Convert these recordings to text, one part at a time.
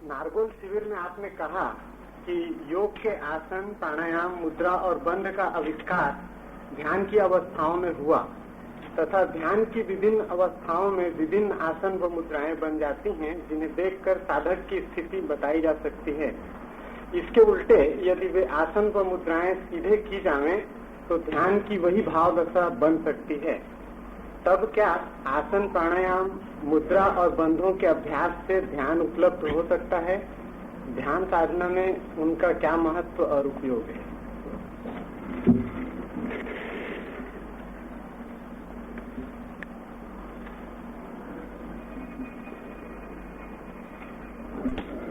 नारगोल शिविर में आपने कहा कि योग के आसन, प्राणायाम, मुद्रा और बंध का आविष्कार ध्यान की अवस्थाओं में हुआ तथा ध्यान की विभिन्न अवस्थाओं में विभिन्न आसन व मुद्राएं बन जाती हैं जिन्हें देखकर साधक की स्थिति बताई जा सकती है। इसके उल्टे यदि वे आसन व मुद्राएं सीधे की जाएं तो ध्यान की वही भाव दशा बन सकती है। तब क्या आसन, प्राणायाम, मुद्रा और बंधों के अभ्यास से ध्यान उपलब्ध हो सकता है? ध्यान साधना में उनका क्या महत्व और उपयोग है?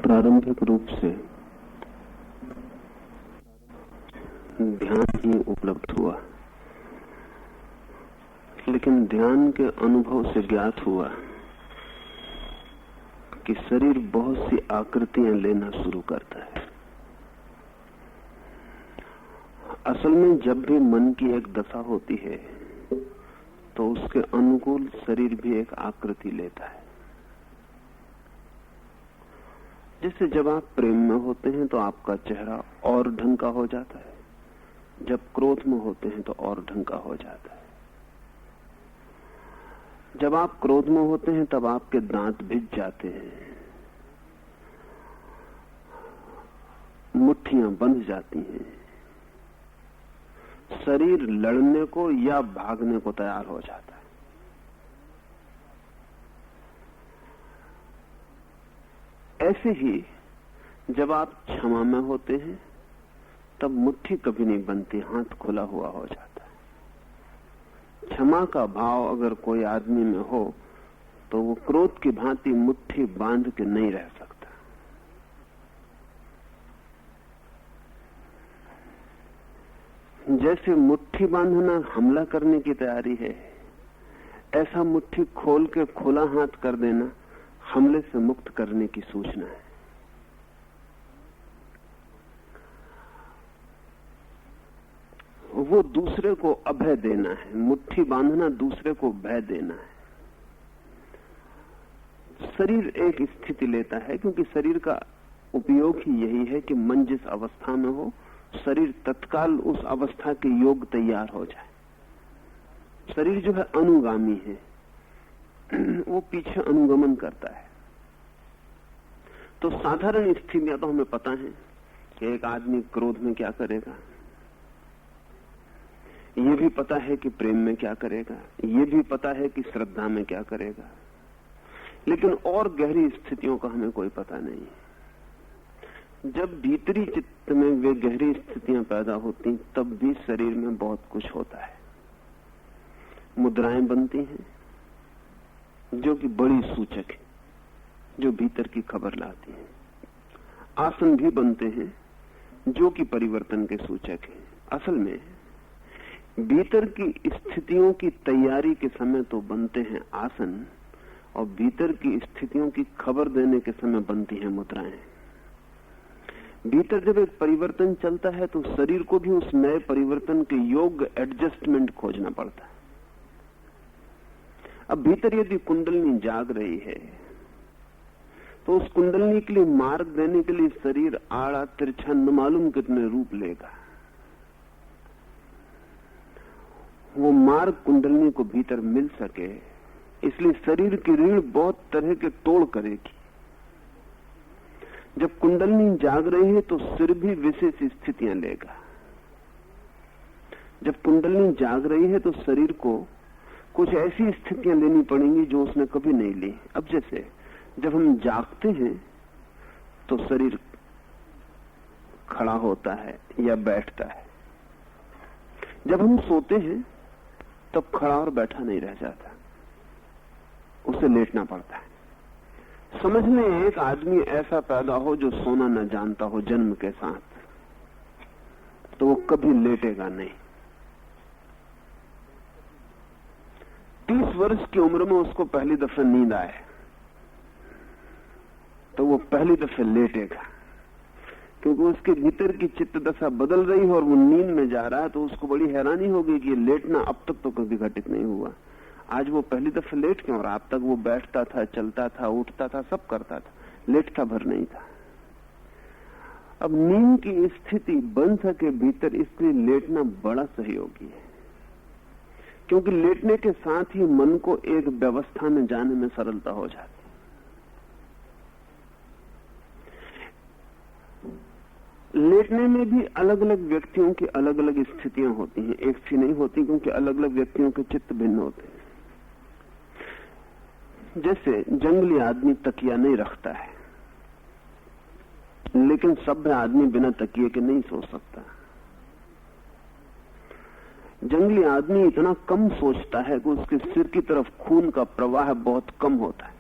प्रारंभिक रूप से ध्यान ही उपलब्ध हुआ, लेकिन ध्यान के अनुभव से ज्ञात हुआ कि शरीर बहुत सी आकृतियां लेना शुरू करता है। असल में जब भी मन की एक दशा होती है तो उसके अनुकूल शरीर भी एक आकृति लेता है। जैसे जब आप प्रेम में होते हैं तो आपका चेहरा और ढंग का हो जाता है, जब क्रोध में होते हैं तो और ढंग का हो जाता है। जब आप क्रोध में होते हैं तब आपके दांत भिज जाते हैं, मुट्ठियां बंध जाती हैं, शरीर लड़ने को या भागने को तैयार हो जाता है। ऐसे ही जब आप क्षमा में होते हैं तब मुट्ठी कभी नहीं बनती, हाथ खुला हुआ हो जाता है। क्षमा का भाव अगर कोई आदमी में हो तो वो क्रोध की भांति मुट्ठी बांध के नहीं रह सकता। जैसे मुट्ठी बांधना हमला करने की तैयारी है, ऐसा मुट्ठी खोल के खुला हाथ कर देना हमले से मुक्त करने की सूचना है। वो दूसरे को अभय देना है। मुट्ठी बांधना दूसरे को भय देना है। शरीर एक स्थिति लेता है क्योंकि शरीर का उपयोग ही यही है कि मन जिस अवस्था में हो, शरीर तत्काल उस अवस्था के योग तैयार हो जाए। शरीर जो है अनुगामी है, वो पीछे अनुगमन करता है। तो साधारण स्थितियां तो हमें पता है कि एक आदमी क्रोध में क्या करेगा, ये भी पता है कि प्रेम में क्या करेगा, ये भी पता है कि श्रद्धा में क्या करेगा, लेकिन और गहरी स्थितियों का हमें कोई पता नहीं। जब भीतरी चित्त में वे गहरी स्थितियां पैदा होती तब भी शरीर में बहुत कुछ होता है। मुद्राएं बनती हैं जो कि बड़ी सूचक है, जो भीतर की खबर लाती है। आसन भी बनते हैं जो कि परिवर्तन के सूचक है। असल में भीतर की स्थितियों की तैयारी के समय तो बनते हैं आसन, और भीतर की स्थितियों की खबर देने के समय बनती हैं मुद्राएं। भीतर जब एक परिवर्तन चलता है तो शरीर को भी उस नए परिवर्तन के योग्य एडजस्टमेंट खोजना पड़ता है। अब भीतर यदि कुंडलनी जाग रही है तो उस कुंडलनी के लिए मार्ग देने के लिए शरीर आड़ा तिरछा न मालूम कितने रूप लेगा। वो मार्ग कुंडलनी को भीतर मिल सके, इसलिए शरीर की रीढ़ बहुत तरह के तोड़ करेगी। जब कुंडलनी जाग रही है तो सिर भी विशेष स्थितियां लेगा। जब कुंडलनी जाग रही है तो शरीर को कुछ ऐसी स्थितियां लेनी पड़ेंगी जो उसने कभी नहीं ली। अब जैसे जब हम जागते हैं तो शरीर खड़ा होता है या बैठता है। जब हम सोते हैं तब खड़ा और बैठा नहीं रह जाता, उसे लेटना पड़ता है। समझ लें एक आदमी ऐसा पैदा हो जो सोना न जानता हो जन्म के साथ, तो वो कभी लेटेगा नहीं। 30 वर्ष की उम्र में उसको पहली दफे नींद आए तो वो पहली दफे लेटेगा, क्योंकि उसके भीतर की चित्त दशा बदल रही है और वो नींद में जा रहा है। तो उसको बड़ी हैरानी होगी कि ये लेटना अब तक तो कभी घटित नहीं हुआ। आज वो पहली दफे लेट क्यों रहा? अब तक वो बैठता था, चलता था, उठता था, सब करता था, लेटता भर नहीं था। अब नींद की स्थिति बन सके भीतर, इसलिए लेटना बड़ा सहयोगी है, क्योंकि लेटने के साथ ही मन को एक व्यवस्था में जाने में सरलता हो जाती। लेटने में भी अलग अलग व्यक्तियों की अलग अलग स्थितियां होती हैं, एक सी नहीं होती, क्योंकि अलग अलग व्यक्तियों के चित्त भिन्न होते हैं। जैसे जंगली आदमी तकिया नहीं रखता है, लेकिन सभ्य आदमी बिना तकिए के नहीं सो सकता। जंगली आदमी इतना कम सोचता है कि उसके सिर की तरफ खून का प्रवाह बहुत कम होता है,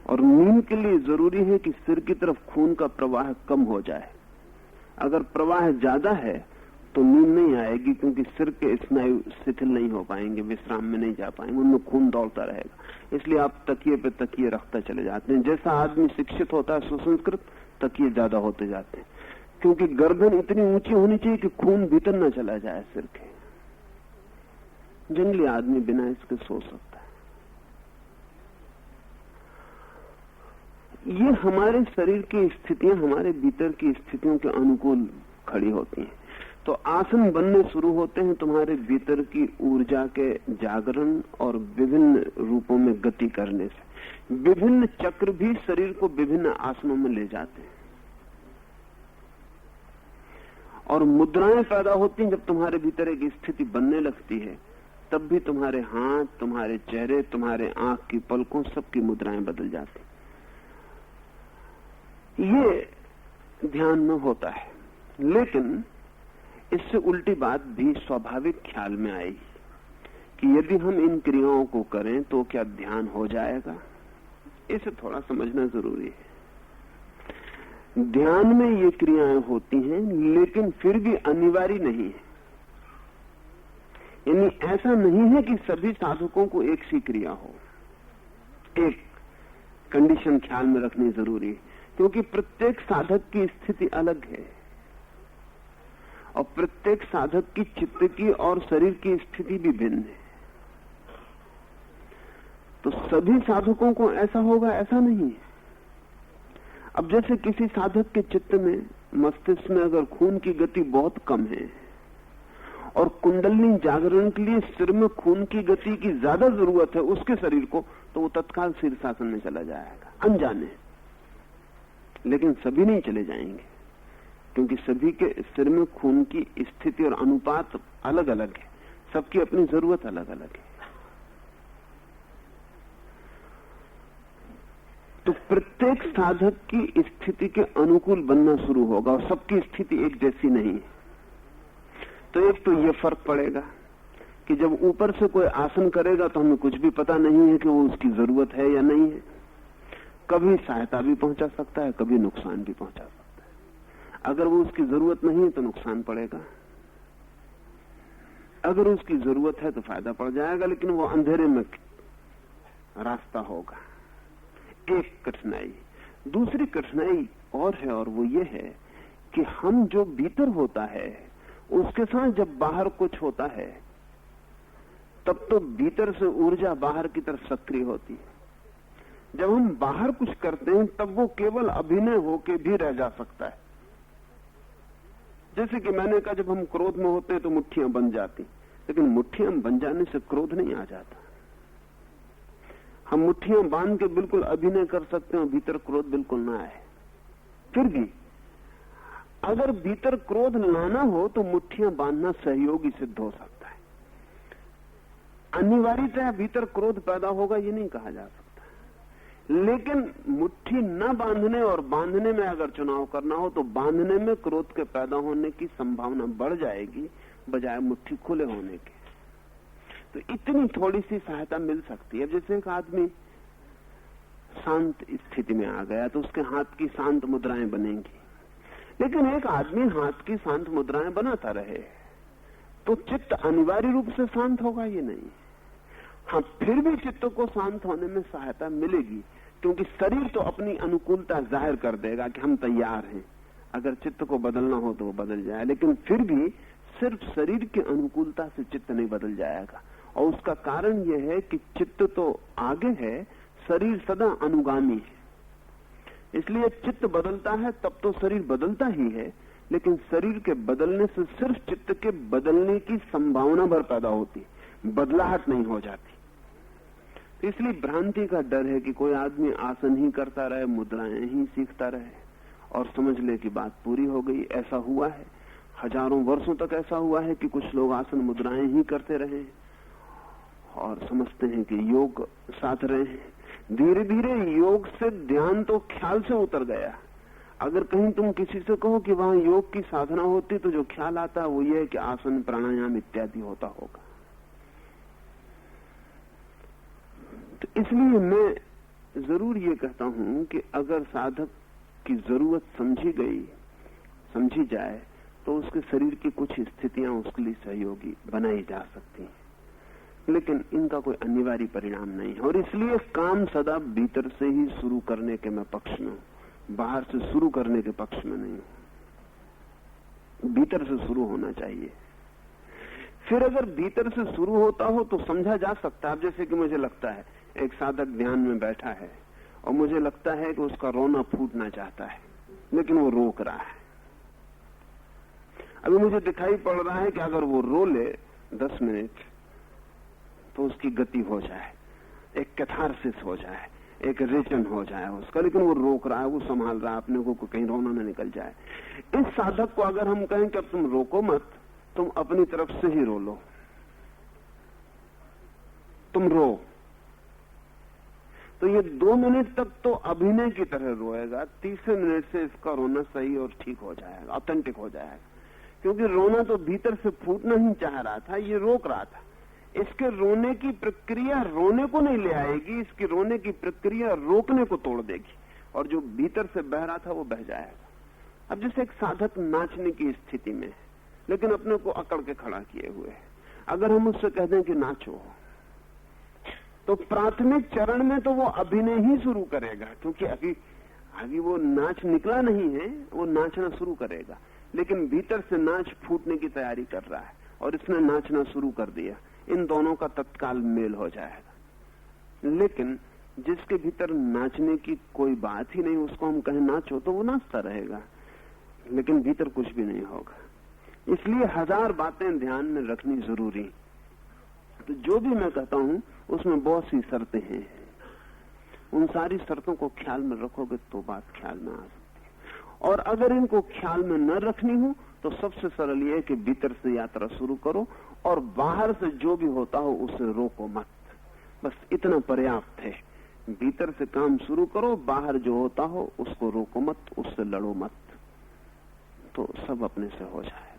और नींद के लिए जरूरी है कि सिर की तरफ खून का प्रवाह कम हो जाए। अगर प्रवाह ज्यादा है तो नींद नहीं आएगी, क्योंकि सिर के स्नायु शिथिल नहीं हो पाएंगे, विश्राम में नहीं जा पाएंगे, उनमें खून दौड़ता रहेगा। इसलिए आप तकिए पे तकिए रखते चले जाते हैं। जैसा आदमी शिक्षित होता है, सुसंस्कृत, तकिए ज्यादा होते जाते हैं, क्योंकि गर्दन इतनी ऊंची होनी चाहिए कि खून भीतर न चला जाए सिर के। जंगली आदमी बिना इसके सो सकता है। ये हमारे शरीर की स्थितियां हमारे भीतर की स्थितियों के अनुकूल खड़ी होती हैं। तो आसन बनने शुरू होते हैं तुम्हारे भीतर की ऊर्जा के जागरण और विभिन्न रूपों में गति करने से। विभिन्न चक्र भी शरीर को विभिन्न आसनों में ले जाते हैं, और मुद्राएं पैदा होती हैं। जब तुम्हारे भीतर एक स्थिति बनने लगती है, तब भी तुम्हारे हाथ, तुम्हारे चेहरे, तुम्हारे आंख की पलकों, सबकी मुद्राएं बदल जाती। ये ध्यान में होता है, लेकिन इससे उल्टी बात भी स्वाभाविक ख्याल में आई कि यदि हम इन क्रियाओं को करें तो क्या ध्यान हो जाएगा? इसे थोड़ा समझना जरूरी है। ध्यान में ये क्रियाएं होती हैं, लेकिन फिर भी अनिवार्य नहीं है। यानी ऐसा नहीं है कि सभी साधकों को एक सी क्रिया हो। एक कंडीशन ख्याल में रखनी जरूरी है, क्योंकि प्रत्येक साधक की स्थिति अलग है, और प्रत्येक साधक की चित्त की और शरीर की स्थिति भी भिन्न है। तो सभी साधकों को ऐसा होगा, ऐसा नहीं है। अब जैसे किसी साधक के चित्त में, मस्तिष्क में अगर खून की गति बहुत कम है और कुंडलिनी जागरण के लिए सिर में खून की गति की ज्यादा जरूरत है उसके शरीर को, तो वो तत्काल शीर्षासन में चला जाएगा अनजाने। लेकिन सभी नहीं चले जाएंगे, क्योंकि सभी के सिर में खून की स्थिति और अनुपात अलग अलग है, सबकी अपनी जरूरत अलग अलग है। तो प्रत्येक साधक की स्थिति के अनुकूल बनना शुरू होगा, और सबकी स्थिति एक जैसी नहीं है। तो एक तो ये फर्क पड़ेगा कि जब ऊपर से कोई आसन करेगा तो हमें कुछ भी पता नहीं है कि वो उसकी जरूरत है या नहीं है। कभी सहायता भी पहुंचा सकता है, कभी नुकसान भी पहुंचा सकता है। अगर वो उसकी जरूरत नहीं है तो नुकसान पड़ेगा, अगर उसकी जरूरत है तो फायदा पड़ जाएगा, लेकिन वो अंधेरे में रास्ता होगा। एक कठिनाई। दूसरी कठिनाई और है, और वो ये है कि हम जो भीतर होता है उसके साथ जब बाहर कुछ होता है, तब तो भीतर से ऊर्जा बाहर की तरफ सक्रिय होती है। जब हम बाहर कुछ करते हैं तब वो केवल अभिनय होके भी रह जा सकता है। जैसे कि मैंने कहा, जब हम क्रोध में होते हैं तो मुट्ठियां बन जाती, लेकिन मुट्ठियां बन जाने से क्रोध नहीं आ जाता। हम मुट्ठियां बांध के बिल्कुल अभिनय कर सकते हैं, भीतर क्रोध बिल्कुल ना आए। फिर भी अगर भीतर क्रोध लाना हो तो मुट्ठियां बांधना सहयोगी सिद्ध हो सकता है। अनिवार्यतः भीतर क्रोध पैदा होगा ये नहीं कहा जा सकता, लेकिन मुट्ठी न बांधने और बांधने में अगर चुनाव करना हो तो बांधने में क्रोध के पैदा होने की संभावना बढ़ जाएगी बजाय मुट्ठी खुले होने के। तो इतनी थोड़ी सी सहायता मिल सकती है। जैसे एक आदमी शांत स्थिति में आ गया तो उसके हाथ की शांत मुद्राएं बनेंगी, लेकिन एक आदमी हाथ की शांत मुद्राएं बनाता रहे तो चित्त अनिवार्य रूप से शांत होगा ये नहीं। हाँ, फिर भी चित्त को शांत होने में सहायता मिलेगी, क्योंकि शरीर तो अपनी अनुकूलता जाहिर कर देगा कि हम तैयार हैं। अगर चित्त को बदलना हो तो वो बदल जाए, लेकिन फिर भी सिर्फ शरीर की अनुकूलता से चित्त नहीं बदल जाएगा। और उसका कारण यह है कि चित्त तो आगे है, शरीर सदा अनुगामी है। इसलिए चित्त बदलता है तब तो शरीर बदलता ही है, लेकिन शरीर के बदलने से सिर्फ चित्त के बदलने की संभावना भर पैदा होती, बदलाहट नहीं हो जाती। तो इसलिए भ्रांति का डर है कि कोई आदमी आसन ही करता रहे, मुद्राएं ही सीखता रहे और समझ ले कि बात पूरी हो गई। ऐसा हुआ है, हजारों वर्षों तक ऐसा हुआ है कि कुछ लोग आसन मुद्राएं ही करते रहे और समझते हैं कि योग साध रहे हैं। धीरे धीरे योग से ध्यान तो ख्याल से उतर गया। अगर कहीं तुम किसी से कहो कि वहां योग की साधना होती तो जो ख्याल आता है वो ये है कि आसन प्राणायाम इत्यादि होता होगा। तो इसलिए मैं जरूर ये कहता हूं कि अगर साधक की जरूरत समझी जाए तो उसके शरीर की कुछ स्थितियां उसके लिए सहयोगी बनाई जा सकती हैं, लेकिन इनका कोई अनिवार्य परिणाम नहीं है। और इसलिए काम सदा भीतर से ही शुरू करने के मैं पक्ष में हूं, बाहर से शुरू करने के पक्ष में नहीं हूं। भीतर से शुरू होना चाहिए। फिर अगर भीतर से शुरू होता हो तो समझा जा सकता है। जैसे कि मुझे लगता है एक साधक ध्यान में बैठा है और मुझे लगता है कि उसका रोना फूटना चाहता है, लेकिन वो रोक रहा है। अभी मुझे दिखाई पड़ रहा है कि अगर वो रो ले 10 मिनट तो उसकी गति हो जाए, एक कैथारसिस हो जाए, एक रेचन हो जाए उसका, लेकिन वो रोक रहा है, वो संभाल रहा है अपने को कहीं रोना न निकल जाए। इस साधक को अगर हम कहें कि अब तुम रोको मत, तुम अपनी तरफ से ही रो लो, तुम रो, तो ये 2 मिनट तक तो अभिनय की तरह रोएगा। 30वें मिनट से इसका रोना सही और ठीक हो जाएगा, ऑथेंटिक हो जाएगा, क्योंकि रोना तो भीतर से फूटना ही चाह रहा था, ये रोक रहा था। इसके रोने की प्रक्रिया रोने को नहीं ले आएगी, इसकी रोने की प्रक्रिया रोकने को तोड़ देगी और जो भीतर से बह रहा था वो बह जाएगा। अब जैसे एक साधक नाचने की स्थिति में है, लेकिन अपने को अकड़ के खड़ा किए हुए है। अगर हम उससे कह दें कि नाचो, तो प्राथमिक चरण में तो वो अभिनय ही शुरू करेगा, क्योंकि अभी वो नाच निकला नहीं है, वो नाचना शुरू करेगा। लेकिन भीतर से नाच फूटने की तैयारी कर रहा है और इसने नाचना शुरू कर दिया। इन दोनों का तत्काल मेल हो जाएगा। लेकिन जिसके भीतर नाचने की कोई बात ही नहीं, उसको हम कहें नाचो तो वो नाचता रहेगा, लेकिन भीतर कुछ भी नहीं होगा। इसलिए 1000 बातें ध्यान में रखनी जरूरी। तो जो भी मैं कहता हूं उसमें बहुत सी शर्तें हैं, उन सारी शर्तों को ख्याल में रखोगे तो बात ख्याल में आ सकती है। और अगर इनको ख्याल में न रखनी हो तो सबसे सरल ये है कि भीतर से यात्रा शुरू करो और बाहर से जो भी होता हो उसे रोको मत। बस इतना पर्याप्त है। भीतर से काम शुरू करो, बाहर जो होता हो उसको रोको मत, उससे लड़ो मत, तो सब अपने से हो जाए।